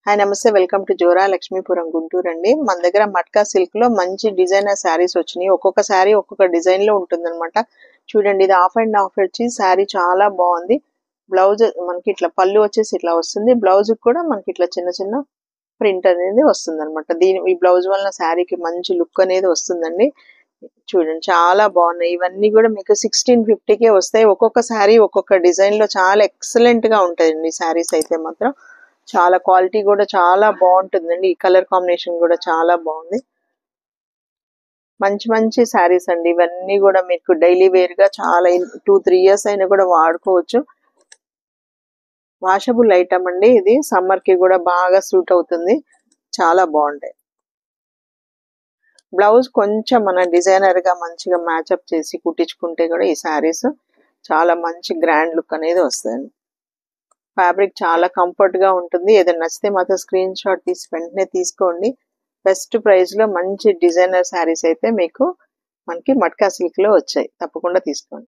Hi నమస్తే welcome to Zora Lakshmipuram Guntur అండి. మన దగ్గర మట్కా సిల్క్ లో మంచి డిజైనర్ శారీస్ వచ్చినాయి. ఒక్కొక్క శారీ ఒక్కొక్క డిజైన్ లో ఉంటుందన్నమాట. చూడండి, ఇది హాఫ్ అండ్ హాఫ్ వచ్చి శారీ చాలా బాగుంది. బ్లౌజ్ మనకి ఇట్లా పళ్ళు వచ్చేసి ఇట్లా వస్తుంది. బ్లౌజ్ కూడా మనకి ఇట్లా చిన్న చిన్న ప్రింట్ అనేది వస్తుంది అనమాట. ఈ బ్లౌజ్ వలన శారీకి మంచి లుక్ అనేది వస్తుందండి. చూడండి, చాలా బాగున్నాయి. ఇవన్నీ కూడా మీకు 1650కే వస్తాయి. ఒక్కొక్క శారీ ఒక్కొక్క డిజైన్ లో చాలా ఎక్సలెంట్ గా ఉంటాయండి. శారీస్ అయితే మాత్రం చాలా క్వాలిటీ కూడా చాలా బాగుంటుందండి. ఈ కలర్ కాంబినేషన్ కూడా చాలా బాగుంది. మంచి మంచి శారీస్ అండి ఇవన్నీ కూడా. మీకు డైలీ వేర్ గా చాలా 2-3 ఇయర్స్ అయినా కూడా వాడుకోవచ్చు. వాషబుల్ ఐటమ్ అండి. ఇది సమ్మర్ కి కూడా బాగా సూట్ అవుతుంది. చాలా బాగుంటాయి. బ్లౌజ్ కొంచెం మన డిజైనర్ గా మంచిగా మ్యాచ్అప్ చేసి కుట్టించుకుంటే కూడా ఈ శారీస్ చాలా మంచి గ్రాండ్ లుక్ అనేది వస్తుంది. ఫ్యాబ్రిక్ చాలా కంఫర్ట్ గా ఉంటుంది. ఏదైనా నచ్చితే మాత్రం స్క్రీన్ షాట్ తీసి వెంటనే తీసుకోండి. బెస్ట్ ప్రైస్ లో మంచి డిజైనర్ శారీస్ అయితే మీకు మనకి మట్కా సిల్క్ లో వచ్చాయి. తప్పకుండా తీసుకోండి.